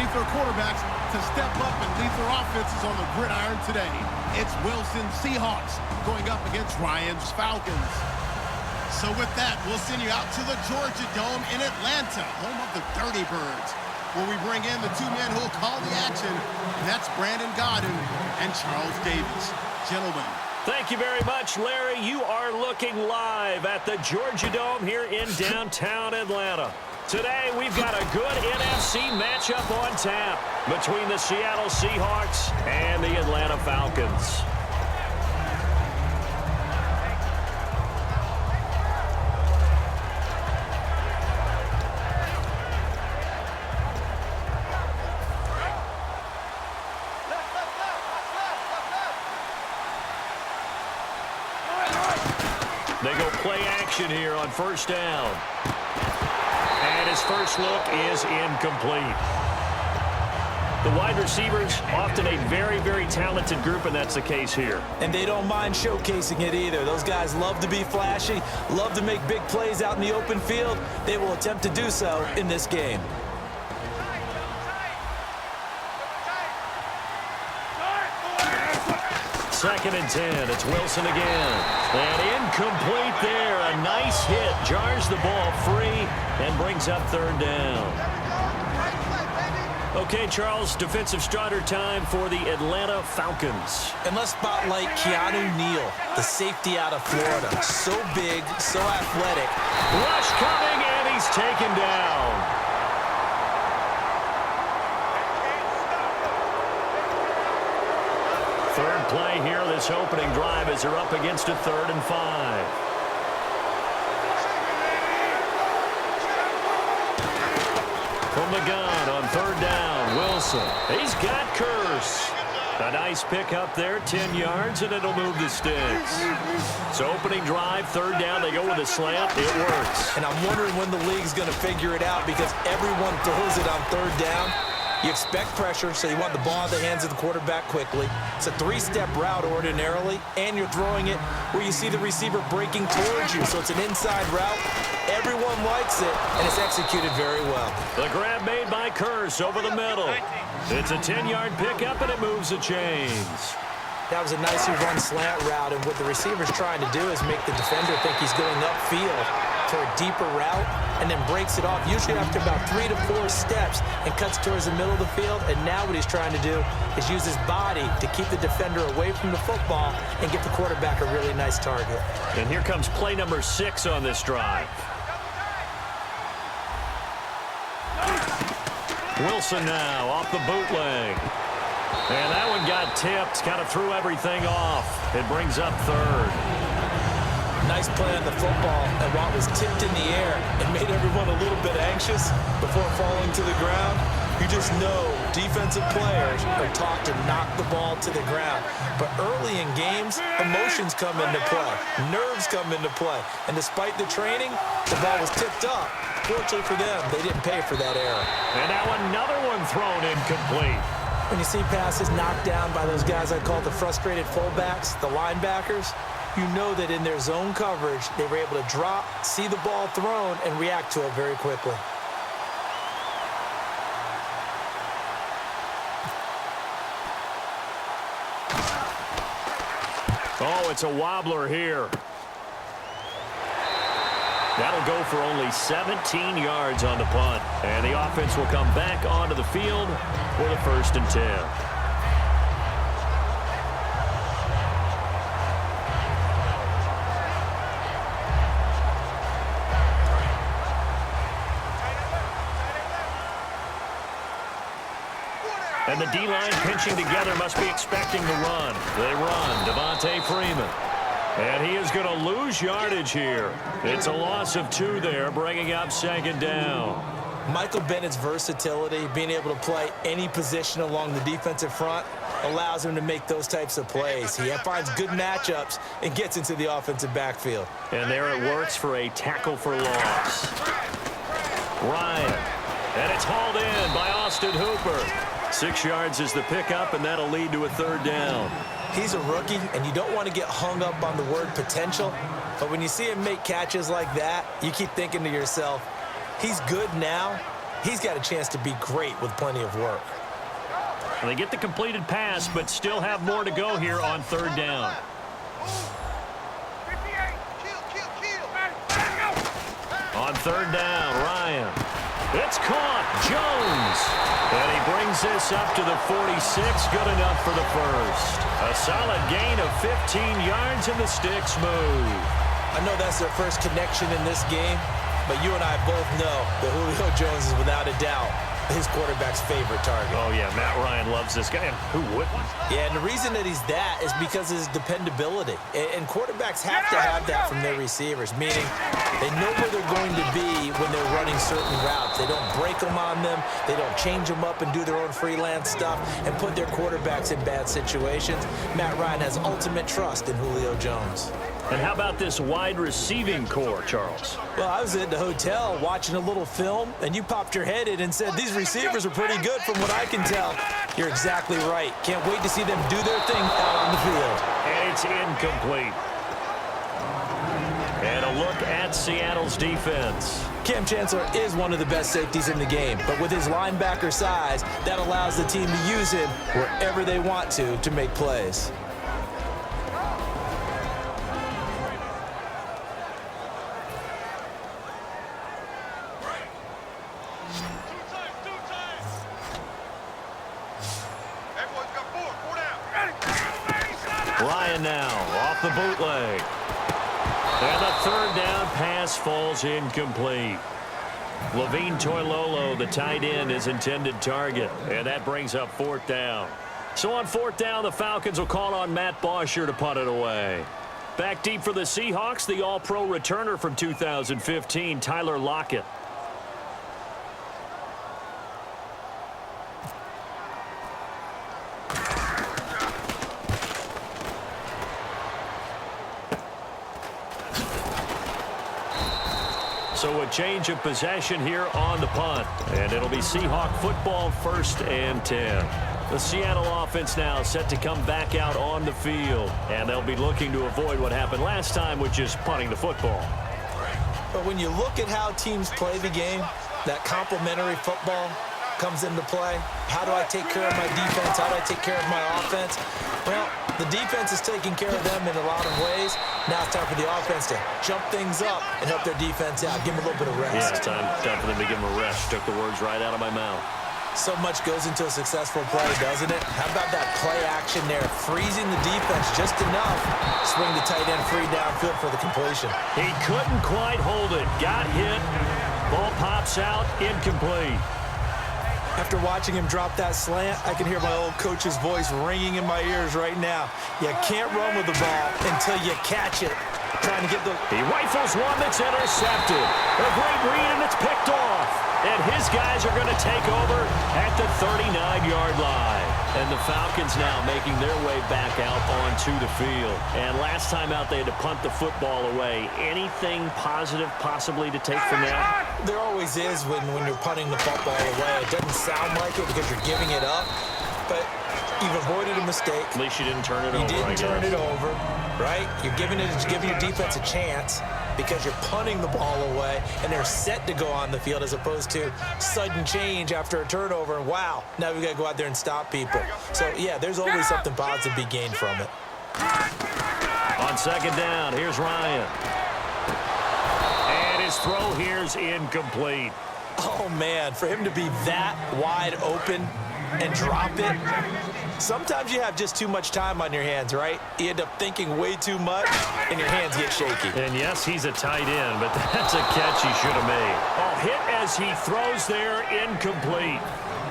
get their quarterbacks to step up and lead their offenses on the gridiron today. It's Wilson's Seahawks going up against Ryan's Falcons. So with that, we'll send you out to the Georgia Dome in Atlanta, home of the Dirty Birds, where we bring in the two men who will call the action. That's Brandon Godden and Charles Davis. Gentlemen. Thank you very much, Larry. You are looking live at the Georgia Dome here in downtown Atlanta. Today, we've got a good NFC matchup on tap between the Seattle Seahawks and the Atlanta Falcons. They go play action here on first down. And his first look is incomplete. The wide receivers, often a very, very talented group, and that's the case here. And they don't mind showcasing it either. Those guys love to be flashy, love to make big plays out in the open field. They will attempt to do so in this game. Second and 10. It's Wilson again. And incomplete there. A nice hit. Jars the ball free and brings up third down. Okay, Charles, defensive starter time for the Atlanta Falcons. And let's spotlight Keanu Neal, the safety out of Florida. So big, so athletic. Rush coming, and he's taken down. Third play here, this opening drive as they're up against a 3rd and 5. From the gun on third down, Wilson. He's got Curse. A nice pick up there, 10 yards, and it'll move the sticks. So opening drive, third down, they go with a slant. It works. And I'm wondering when the league's going to figure it out because everyone throws it on third down. You expect pressure, so you want the ball in the hands of the quarterback quickly. It's a 3-step route ordinarily, and you're throwing it where you see the receiver breaking towards you. So it's an inside route. Everyone likes it, and it's executed very well. The grab made by Curse over the middle. It's a 10-yard pickup, and it moves the chains. That was a nicely run slant route, and what the receiver's trying to do is make the defender think he's going upfield for a deeper route, and then breaks it off, usually after about 3 to 4 steps, and cuts towards the middle of the field. And now what he's trying to do is use his body to keep the defender away from the football and get the quarterback a really nice target. And here comes play number 6 on this drive. Wilson now off the bootleg. And that one got tipped, kind of threw everything off. It brings up third. Nice play on the football, and while it was tipped in the air, it made everyone a little bit anxious before falling to the ground. You just know defensive players are taught to knock the ball to the ground. But early in games, emotions come into play. Nerves come into play. And despite the training, the ball was tipped up. Fortunately for them, they didn't pay for that error. And now another one thrown incomplete. When you see passes knocked down by those guys I call the frustrated fullbacks, the linebackers, you know that in their zone coverage, they were able to drop, see the ball thrown, and react to it very quickly. Oh, it's a wobbler here. That'll go for only 17 yards on the punt. And the offense will come back onto the field for the 1st and 10. And the D-line pinching together must be expecting the run. They run. Devontae Freeman. And he is going to lose yardage here. It's a loss of 2 there, bringing up 2nd down. Michael Bennett's versatility, being able to play any position along the defensive front, allows him to make those types of plays. He finds good matchups and gets into the offensive backfield. And there it works for a tackle for loss. Ryan. And it's hauled in by Austin Hooper. 6 yards is the pickup, and that'll lead to a 3rd down. He's a rookie, and you don't want to get hung up on the word potential. But when you see him make catches like that, you keep thinking to yourself, he's good now, he's got a chance to be great with plenty of work. They get the completed pass, but still have more to go here on third down. On third down, Ryan. It's caught. Jones. And he brings this up to the 46. Good enough for the first. A solid gain of 15 yards, and the sticks move. I know that's their first connection in this game, but you and I both know that Julio Jones is without a doubt his quarterback's favorite target. Oh, yeah, Matt Ryan loves this guy, and who wouldn't? Yeah, and the reason that he's that is because of his dependability. And quarterbacks have to have that from their receivers, meaning they know where they're going to be when they're running certain routes. They don't break them on them. They don't change them up and do their own freelance stuff and put their quarterbacks in bad situations. Matt Ryan has ultimate trust in Julio Jones. And how about this wide receiving core, Charles? Well, I was at the hotel watching a little film, and you popped your head in and said, these receivers are pretty good from what I can tell. You're exactly right. Can't wait to see them do their thing out on the field. And it's incomplete. And a look at Seattle's defense. Cam Chancellor is one of the best safeties in the game, but with his linebacker size, that allows the team to use him wherever they want to make plays. Ryan now off the bootleg. And the third down pass falls incomplete. Levine Toilolo, the tight end, is intended target. And that brings up fourth down. So on fourth down, the Falcons will call on Matt Bosher to punt it away. Back deep for the Seahawks, the all-pro returner from 2015, Tyler Lockett. So a change of possession here on the punt. And it'll be Seahawk football, 1st and 10. The Seattle offense now set to come back out on the field. And they'll be looking to avoid what happened last time, which is punting the football. But when you look at how teams play the game, that complementary football comes into play. How do I take care of my defense? How do I take care of my offense? Well, the defense is taking care of them in a lot of ways. Now it's time for the offense to jump things up and help their defense out. Give them a little bit of rest. Yeah, it's time for them to give them a rest. Took the words right out of my mouth. So much goes into a successful play, doesn't it? How about that play action there? Freezing the defense just enough. Swing the tight end free downfield for the completion. He couldn't quite hold it. Got hit. Ball pops out. Incomplete. After watching him drop that slant, I can hear my old coach's voice ringing in my ears right now. You can't run with the ball until you catch it. Trying to get the... He rifles one that's intercepted. A great read, and it's picked off. And his guys are going to take over at the 39-yard line. And the Falcons now making their way back out onto the field. And last time out, they had to punt the football away. Anything positive possibly to take from that? There always is when you're punting the football away. It doesn't sound like it because you're giving it up. But you've avoided a mistake. At least you didn't turn it over. You didn't turn it over, right? You're giving your defense a chance because you're punting the ball away, and they're set to go on the field as opposed to sudden change after a turnover. And wow, now we got to go out there and stop people. So, yeah, there's always something positive to be gained from it. On second down, here's Ryan. And his throw here's incomplete. Oh, man, for him to be that wide open and drop it. Sometimes you have just too much time on your hands, right? You end up thinking way too much, and your hands get shaky. And yes, he's a tight end, but that's a catch he should have made. Oh, hit as he throws there, incomplete.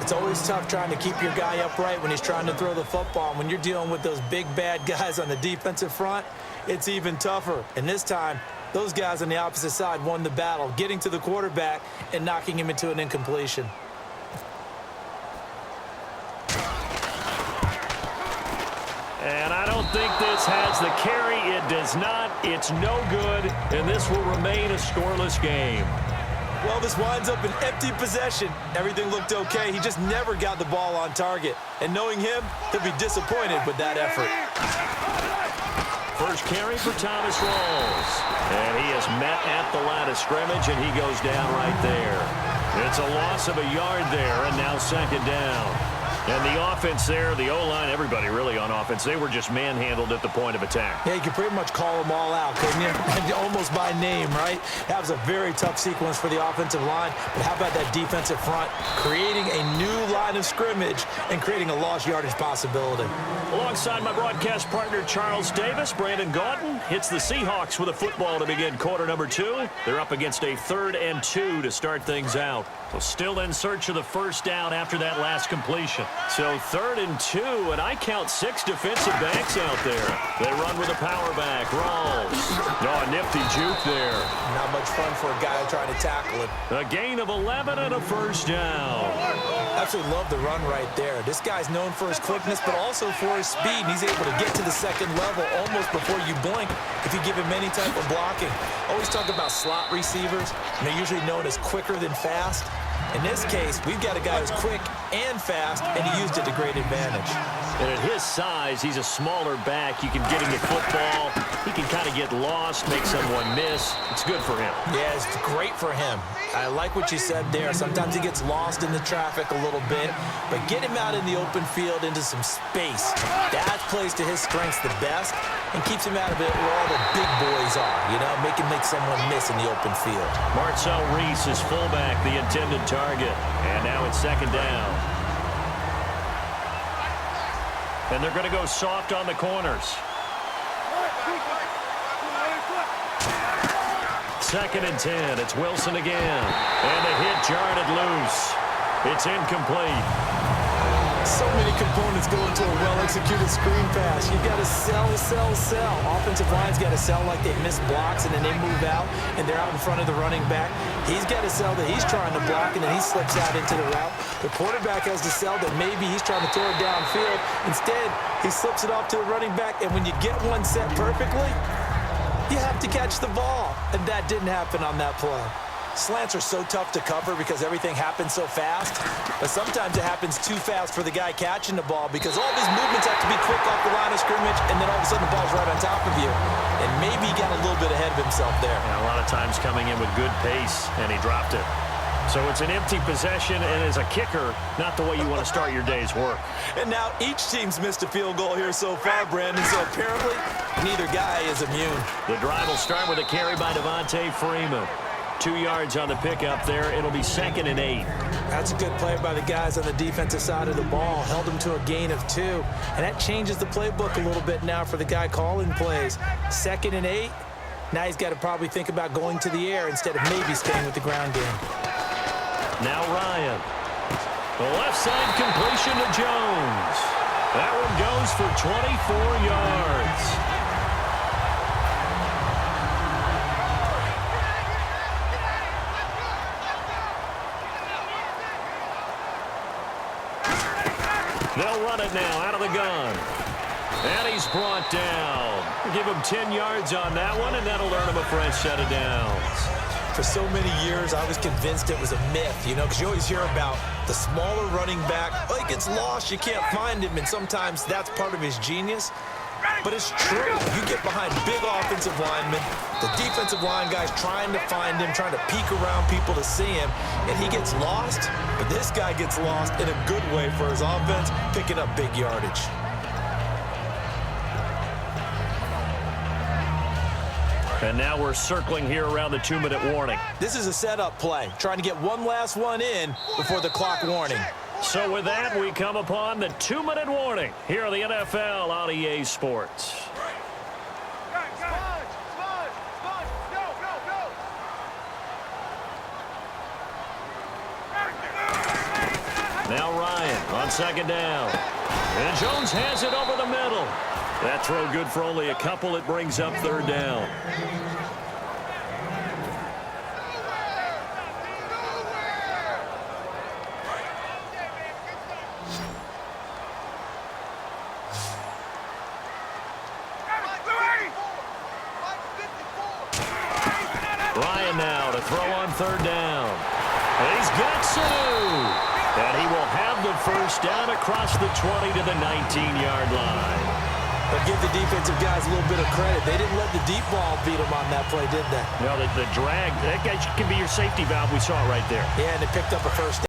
It's always tough trying to keep your guy upright when he's trying to throw the football. When you're dealing with those big, bad guys on the defensive front, it's even tougher. And this time, those guys on the opposite side won the battle, getting to the quarterback and knocking him into an incompletion. And I don't think this has the carry. It does not. It's no good. And this will remain a scoreless game. Well, this winds up an empty possession. Everything looked okay. He just never got the ball on target. And knowing him, he'll be disappointed with that effort. First carry for Thomas Rawls. And he is met at the line of scrimmage, and he goes down right there. It's a loss of a yard there, and now second down. And the offense there, the O-line, everybody really on offense, they were just manhandled at the point of attack. Yeah, you could pretty much call them all out, couldn't you? Almost by name, right? That was a very tough sequence for the offensive line. But how about that defensive front creating a new line of scrimmage and creating a lost yardage possibility? Alongside my broadcast partner, Charles Davis, Brandon Gaudin hits the Seahawks with a football to begin quarter number 2. They're up against a 3rd and 2 to start things out. So still in search of the first down after that last completion. So 3rd and 2, and I count 6 defensive backs out there. They run with a power back. Rawls. Oh, a nifty juke there. Not much fun for a guy trying to tackle it. A gain of 11 and a first down. Absolutely love the run right there. This guy's known for his quickness, but also for his speed. And he's able to get to the second level almost before you blink if you give him any type of blocking. Always talk about slot receivers, and they're usually known as quicker than fast. In this case, we've got a guy who's quick and fast, and he used it to great advantage. And at his size, he's a smaller back. You can get him the football. He can kind of get lost, make someone miss. It's good for him. Yeah, it's great for him. I like what you said there. Sometimes he gets lost in the traffic a little bit, but get him out in the open field into some space. That plays to his strengths the best and keeps him out of it where all the big boys are, you know, make someone miss in the open field. Marcel Reese is fullback, the intended target. And now it's second down. And they're going to go soft on the corners. 2nd and 10. It's Wilson again. And the hit jarred it loose. It's incomplete. So many components go into a well-executed screen pass. You've got to sell. Offensive line's got to sell like they miss blocks, and then they move out, and they're out in front of the running back. He's got to sell that he's trying to block, and then he slips out into the route. The quarterback has to sell that maybe he's trying to throw it downfield. Instead, he slips it off to the running back, and when you get one set perfectly, you have to catch the ball, and that didn't happen on that play. Slants are so tough to cover because everything happens so fast, but sometimes it happens too fast for the guy catching the ball because all these movements have to be quick off the line of scrimmage, and then all of a sudden the ball's right on top of you. And maybe he got a little bit ahead of himself there. And a lot of times coming in with good pace, and he dropped it. So it's an empty possession, and as a kicker, not the way you want to start your day's work. And now each team's missed a field goal here so far, Brandon, so apparently neither guy is immune. The drive will start with a carry by Devontae Freeman. 2 yards on the pickup there. It'll be 2nd and 8. That's a good play by the guys on the defensive side of the ball. Held him to a gain of 2. And that changes the playbook a little bit now for the guy calling plays. 2nd and 8. Now he's got to probably think about going to the air instead of maybe staying with the ground game. Now Ryan. The left side completion to Jones. That one goes for 24 yards. They'll run it now out of the gun. And he's brought down. Give him 10 yards on that one, and that'll earn him a fresh set of downs. For so many years, I was convinced it was a myth, you know, because you always hear about the smaller running back. Oh, he gets lost, you can't find him, and sometimes that's part of his genius. But it's true. You get behind big offensive linemen, the defensive line guys trying to find him, trying to peek around people to see him, and he gets lost. But this guy gets lost in a good way for his offense, picking up big yardage. And now we're circling here around the 2-minute warning. This is a setup play, trying to get one last one in before the clock warning. So with that, we come upon the 2-minute warning here on the NFL on EA Sports. Now Ryan on 2nd down. And Jones has it over the middle. That throw good for only a couple. It brings up 3rd down. Ryan now to throw on 3rd down. And he's got Sanu. And he will have the first down across the 20 to the 19-yard line. But give the defensive guys a little bit of credit. They didn't let the deep ball beat them on that play, did they? No, the drag, that guy can be your safety valve. We saw it right there. Yeah, and they picked up a first down.